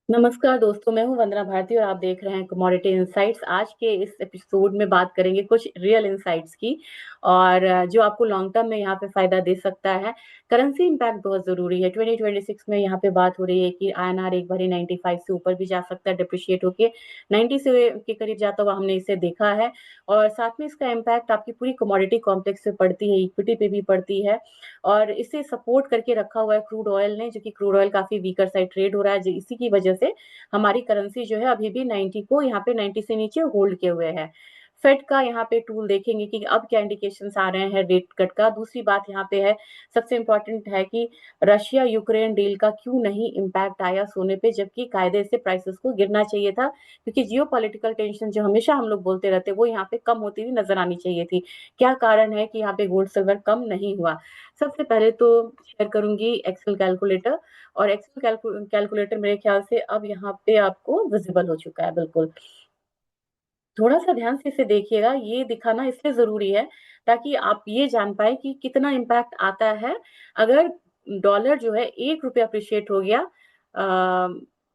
नमस्कार दोस्तों, मैं हूं वंदना भारती और आप देख रहे हैं कमोडिटी इनसाइट्स। आज के इस एपिसोड में बात करेंगे कुछ रियल इनसाइट्स की और जो आपको लॉन्ग टर्म में यहाँ पे फायदा दे सकता है। करेंसी इम्पैक्ट बहुत जरूरी है। 2026 में यहाँ पे बात हो रही है कि आईएनआर एक बारी 95 से ऊपर भी जा सकता है, डिप्रिशिएट होके 90 से के करीब जाता हुआ हमने इसे देखा है। और साथ में इसका इम्पैक्ट आपकी पूरी कमोडिटी कॉम्प्लेक्स पे पड़ती है, इक्विटी पे भी पड़ती है। और इसे सपोर्ट करके रखा हुआ है क्रूड ऑयल ने, जो कि क्रूड ऑयल काफी वीकर साइड ट्रेड हो रहा है, इसी की वजह से हमारी करेंसी जो है अभी भी 90 को यहाँ पे 90 से नीचे होल्ड किए हुए है। फेड का यहाँ पे टूल देखेंगे कि अब क्या इंडिकेशंस आ रहे हैं रेट कट का। दूसरी बात यहाँ पे है, सबसे इंपॉर्टेंट है कि रशिया यूक्रेन डील का क्यों नहीं इम्पैक्ट आया सोने पे, जबकि कायदे से प्राइसेस को गिरना चाहिए था, क्योंकि जियो पॉलिटिकल टेंशन जो हमेशा हम लोग बोलते रहते वो यहाँ पे कम होती हुई नजर आनी चाहिए थी। क्या कारण है कि यहाँ पे गोल्ड सिल्वर कम नहीं हुआ? सबसे पहले तो शेयर करूंगी एक्सेल कैलकुलेटर। और एक्सेल कैलकुलेटर मेरे ख्याल से अब यहाँ पे आपको विजिबल हो चुका है। बिल्कुल, थोड़ा सा ध्यान से इसे देखिएगा। ये दिखाना इसलिए जरूरी है ताकि आप ये जान पाए कि कितना इम्पैक्ट आता है अगर डॉलर जो है 1 रुपया अप्रिशिएट हो गया।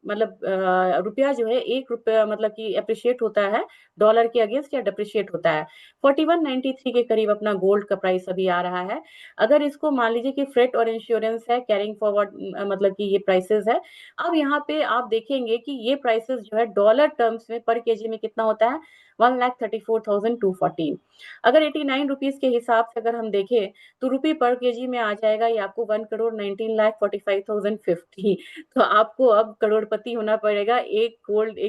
मतलब रुपया जो है 1 रुपया मतलब कि अप्रिशिएट होता है डॉलर के अगेंस्ट या डिप्रिशिएट होता है। 4193 के करीब अपना गोल्ड का प्राइस अभी आ रहा है। अगर इसको मान लीजिए कि फ्रेट और इंश्योरेंस है, कैरिंग फॉरवर्ड मतलब कि ये प्राइसेस है। अब यहाँ पे आप देखेंगे कि ये प्राइसेस जो है डॉलर टर्म्स में पर केजी में कितना होता है, 1,34,214। अगर 89 रुपीज के हिसाब से अगर हम देखें तो रुपी पर केजी में आ जाएगा ये आपको 1,19,45,050। तो आपको अब करोड़पति होना पड़ेगा एक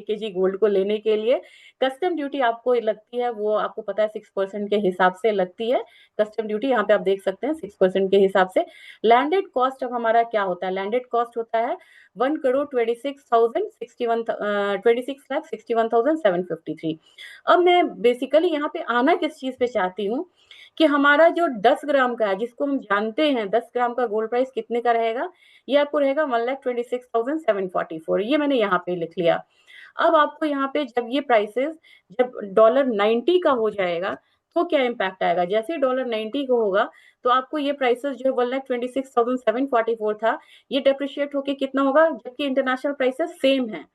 केजी गोल्ड को लेने के लिए। कस्टम ड्यूटी आपको लगती है, वो आपको पता है 6% के हिसाब से लगती है। कस्टम ड्यूटी यहाँ पे आप देख सकते हैं 6% के हिसाब से। लैंडेड कॉस्ट अब हमारा क्या होता है? लैंडेड कॉस्ट होता है 1,26,753। अब मैं बेसिकली यहाँ पे आना किस चीज पे चाहती हूँ कि हमारा जो 10 ग्राम का है, जिसको हम जानते हैं 10 ग्राम का गोल्ड प्राइस कितने का रहेगा, ये आपको रहेगा 1,26,744। ये मैंने यहाँ पे लिख लिया। अब आपको यहाँ पे जब ये प्राइसेस जब डॉलर 90 का हो जाएगा तो क्या इम्पैक्ट आएगा? जैसे डॉलर 90 को होगा तो आपको ये प्राइसेस जो है 1,26,744 था, ये डेप्रिशिएट होके कितना होगा, जबकि इंटरनेशनल प्राइसेस सेम है,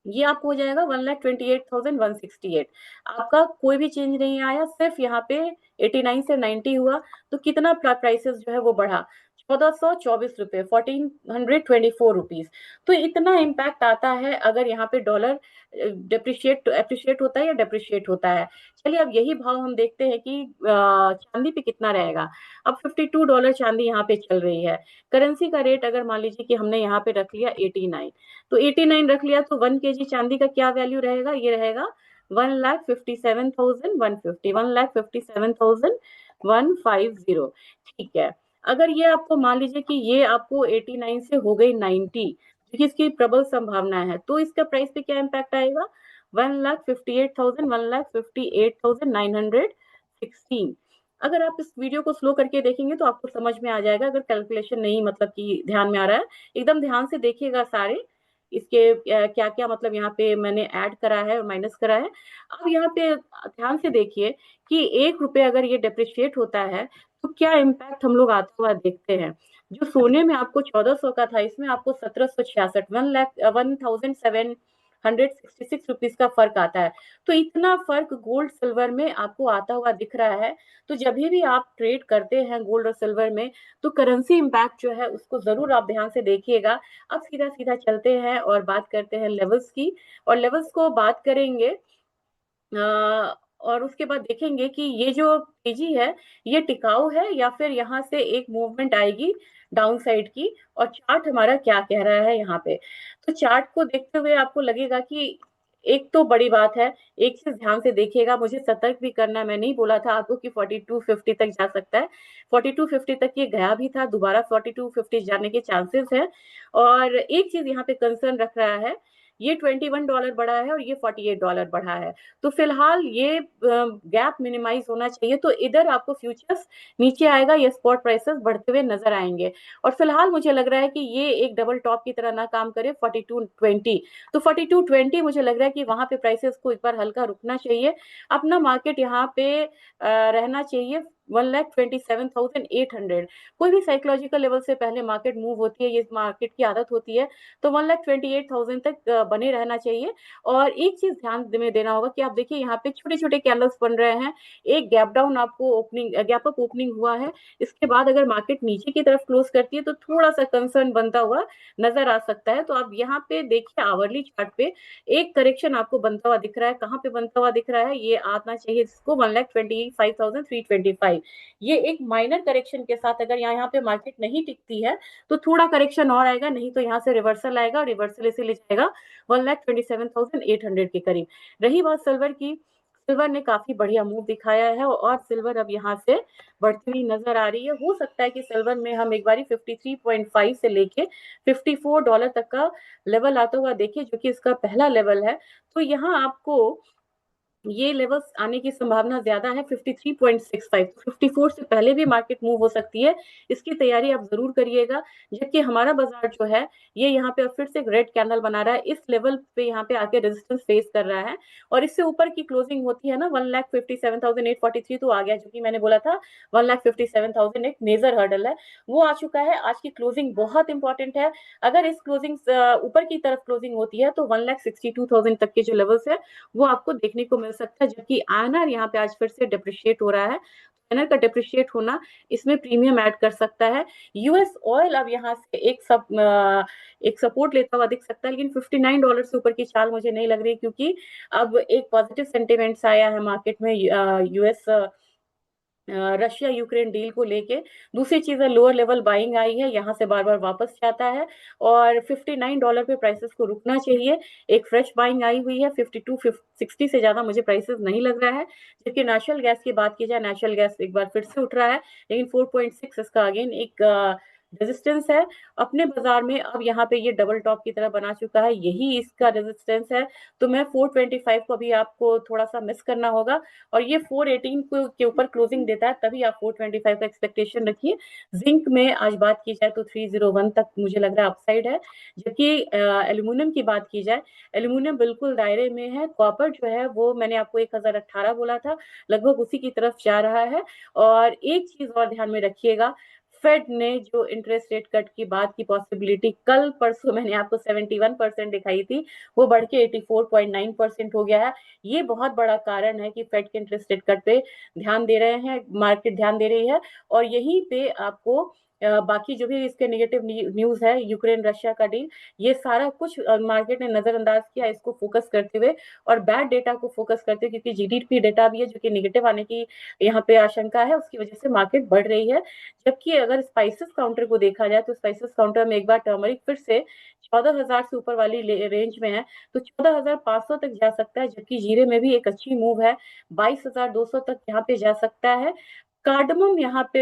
ये आपको हो जाएगा 1,28,168। आपका कोई भी चेंज नहीं आया, सिर्फ यहाँ पे 89 से 90 हुआ तो कितना प्राइसेस जो है वो बढ़ा, 1,424 रुपए, 1,424 रुपीज। तो इतना इम्पैक्ट आता है अगर यहाँ पे डॉलर डिप्रिशिएट अप्रिशिएट होता है या डेप्रिशिएट होता है। चलिए अब यही भाव हम देखते हैं कि चांदी पे कितना रहेगा। अब $52 चांदी यहाँ पे चल रही है। करेंसी का रेट अगर मान लीजिए कि हमने यहाँ पे रख लिया 89, तो 89 रख लिया तो 1 केजी चांदी का क्या वैल्यू रहेगा? ये रहेगा 1,57,150, 1,57,150। ठीक है। अगर ये आपको मान लीजिए कि ये आपको 89 से हो गई 90, क्योंकि इसकी प्रबल संभावना है, तो इसका प्राइस पे क्या इम्पैक्ट आएगा? 1,58,000, 1,58,916। अगर आप इस वीडियो को स्लो करके देखेंगे तो आपको समझ में आ जाएगा। अगर कैलकुलेशन नहीं मतलब कि ध्यान में आ रहा है, एकदम ध्यान से देखिएगा सारे इसके क्या क्या मतलब यहाँ पे मैंने ऐड करा है और माइनस करा है। अब यहाँ पे ध्यान से देखिए कि 1 रुपये अगर ये डेप्रिशिएट होता है तो क्या इम्पैक्ट हम लोग आता हुआ देखते हैं। जो सोने में आपको 1,400 का था, इसमें आपको 1,766, 1,1766 रुपीज का फर्क आता है। तो इतना फर्क गोल्ड सिल्वर में आपको आता हुआ दिख रहा है। तो जब भी आप ट्रेड करते हैं गोल्ड और सिल्वर में, तो करेंसी इम्पैक्ट जो है उसको जरूर आप ध्यान से देखिएगा। अब सीधा सीधा चलते हैं और बात करते हैं लेवल्स की। और लेवल्स को बात करेंगे और उसके बाद देखेंगे कि ये जो तेजी है ये टिकाऊ है या फिर यहाँ से एक मूवमेंट आएगी डाउन साइड की। और चार्ट हमारा क्या कह रहा है यहाँ पे? तो चार्ट को देखते हुए आपको लगेगा कि एक तो बड़ी बात है, एक चीज ध्यान से देखिएगा, मुझे सतर्क भी करना है। मैं नहीं बोला था आपको कि 4250 तक जा सकता है। 4250 तक ये गया भी था, दोबारा 4250 जाने के चांसेस है। और एक चीज यहाँ पे कंसर्न रख रहा है, ये $21 बढ़ा है और ये $48 बढ़ा है। तो फिलहाल ये गैप मिनिमाइज होना चाहिए, तो इधर आपको फ्यूचर्स नीचे आएगा या स्पॉट प्राइसेस बढ़ते हुए नजर आएंगे। और फिलहाल मुझे लग रहा है कि ये एक डबल टॉप की तरह ना काम करे 4220। तो 4220 मुझे लग रहा है कि वहां पे प्राइसेस को एक बार हल्का रुकना चाहिए। अपना मार्केट यहाँ पे रहना चाहिए 1,27,800। कोई भी साइकोलॉजिकल लेवल से पहले मार्केट मूव होती है, ये मार्केट की आदत होती है, तो 1,28,000 तक बने रहना चाहिए। और एक चीज ध्यान में देना होगा कि आप देखिए यहाँ पे छोटे छोटे कैंडल्स बन रहे हैं, एक गैप डाउन आपको ओपनिंग, गैप अप ओपनिंग हुआ है, इसके बाद अगर मार्केट नीचे की तरफ क्लोज करती है तो थोड़ा सा कंसर्न बनता हुआ नजर आ सकता है। तो आप यहाँ पे देखिए आवरली चार्ट पे एक करेक्शन आपको बनता हुआ दिख रहा है, कहाँ पे बनता हुआ दिख रहा है, ये आना चाहिए इसको 1,25,325। ये एक माइनर करेक्शन के साथ अगर यहाँ पे मार्केट नहीं टिकती है तो थोड़ा करेक्शन और आएगा, नहीं तो यहाँ से रिवर्सल आएगा और रिवर्सल इसे ले जाएगा 1,27,800 के करीब। रही बात सिल्वर की, सिल्वर ने काफी बढ़िया मूव दिखाया है और सिल्वर अब यहाँ से बढ़ती हुई नजर आ रही है। हो सकता है कि सिल्वर में हम एक बारी 53.5 से लेके $54 तक का लेवल आता हुआ देखिए, जो कि इसका पहला लेवल है। तो यहाँ आपको ये लेवल्स आने की संभावना ज्यादा है 53.65, 54 से पहले भी मार्केट मूव हो सकती है, इसकी तैयारी आप जरूर करिएगा। जबकि हमारा बाजार जो है ये यहाँ पे अब फिर से एक रेड कैंडल बना रहा है, इस लेवल पे यहाँ पे आके रेजिस्टेंस फेस कर रहा है और इससे ऊपर की क्लोजिंग होती है ना 1,57,843 तो आ गया, जो कि मैंने बोला था 1,57,000 एक मेजर हर्डल है, वो आ चुका है। आज की क्लोजिंग बहुत इंपॉर्टेंट है, अगर इस क्लोजिंग ऊपर की तरफ क्लोजिंग होती है तो 1,62,000 तक के जो लेवल्स है वो आपको देखने को मिल सकता है। जबकि आयनआर यहाँ पे आज फिर से डिप्रिशिएट हो रहा है, आयनआर का डिप्रिशिएट होना इसमें प्रीमियम ऐड कर सकता है। यूएस ऑयल अब यहाँ से एक सपोर्ट लेता हुआ दिख सकता है, लेकिन $59 से ऊपर की चाल मुझे नहीं लग रही, क्योंकि अब एक पॉजिटिव सेंटिमेंट्स आया है मार्केट में यूएस रशिया यूक्रेन डील को लेके। दूसरी चीज है लोअर लेवल बाइंग आई है, यहाँ से बार बार वापस जाता है और $59 पे प्राइसेस को रुकना चाहिए। एक फ्रेश बाइंग आई हुई है 52-60 से ज्यादा मुझे प्राइसेस नहीं लग रहा है। जबकि नेचुरल गैस की बात की जाए, नेचुरल गैस एक बार फिर से उठ रहा है, लेकिन 4.6 इसका अगेन एक रेजिस्टेंस है अपने बाजार में। अब यहाँ पे ये डबल टॉप की तरह बना चुका है, यही इसका रेजिस्टेंस है। तो मैं 425 को भी आपको थोड़ा सा मिस करना होगा और ये 418 के ऊपर क्लोजिंग देता है, तभी आप 425 का एक्सपेक्टेशन रखिए। जिंक में आज बात की जाए तो 301 तक मुझे लग रहा है अपसाइड है। जबकि एल्यूमिनियम की बात की जाए, एल्यूमिनियम बिल्कुल दायरे में है। कॉपर जो है वो मैंने आपको 1018 बोला था, लगभग उसी की तरफ जा रहा है। और एक चीज और ध्यान में रखिएगा, फेड ने जो इंटरेस्ट रेट कट की बात की पॉसिबिलिटी कल परसों मैंने आपको 71% दिखाई थी, वो बढ़ के 84.9% हो गया है। ये बहुत बड़ा कारण है कि फेड के इंटरेस्ट रेट कट पे ध्यान दे रहे हैं, मार्केट ध्यान दे रही है। और यहीं पे आपको बाकी जो भी इसके नेगेटिव न्यूज है, यूक्रेन रशिया का डील, ये सारा कुछ मार्केट ने नजरअंदाज किया इसको फोकस करते हुए और बैड डेटा को फोकस करते हुए, क्योंकि जीडीपी डेटा भी है जो कि नेगेटिव आने की यहाँ पे आशंका है, उसकी वजह से मार्केट बढ़ रही है। जबकि अगर स्पाइसेस काउंटर को देखा जाए तो स्पाइसेस काउंटर में एक बार टर्मरिक फिर से 14,000 से ऊपर वाली रेंज में है, तो 14,500 तक जा सकता है। जबकि जीरे में भी एक अच्छी मूव है, 22,200 तक यहाँ पे जा सकता है। कार्डमम यहाँ पे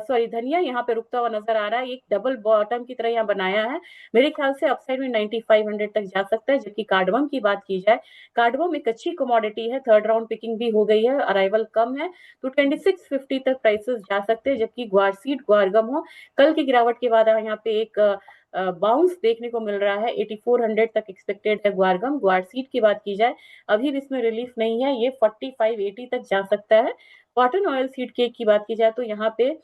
सॉरी धनिया यहाँ पे रुकता हुआ नजर आ रहा है, एक डबल बॉटम की तरह यहाँ बनाया है, मेरे ख्याल से अपसाइड में 9,500 तक जा सकता है। जबकि कार्डमम की बात की जाए, कार्डमम एक अच्छी कमोडिटी है, थर्ड राउंड पिकिंग भी हो गई है, अराइवल कम है, तो 2650 तक प्राइसेस जा सकते हैं। जबकि ग्वारसीड ग्वारगम हो, कल की गिरावट के बाद यहाँ पे एक बाउंस देखने को मिल रहा है, 8400 तक एक्सपेक्टेड है ग्वारगम। ग्वारसीड की बात की जाए, अभी भी इसमें रिलीफ नहीं है, ये 4580 तक जा सकता है। कॉटन ऑयल सीड केक की बात की जाए तो यहाँ पे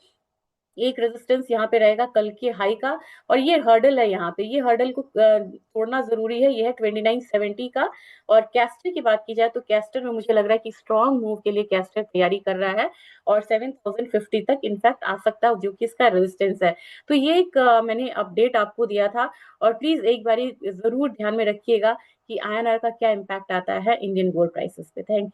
एक रेजिस्टेंस यहाँ पे रहेगा कल के हाई का, और ये हर्डल है, यहाँ पे ये हर्डल को तोड़ना जरूरी है, ये है 2970 का। और कैस्टर की बात की जाए तो कैस्टर में मुझे लग रहा है कि स्ट्रॉन्ग मूव के लिए कैस्टर तैयारी कर रहा है और 7050 तक इनफैक्ट आ सकता है, जो कि इसका रेजिस्टेंस है। तो ये एक मैंने अपडेट आपको दिया था, और प्लीज एक बारी जरूर ध्यान में रखिएगा कि आईएनआर का क्या इम्पैक्ट आता है इंडियन गोल्ड प्राइसेस पे। Thank you.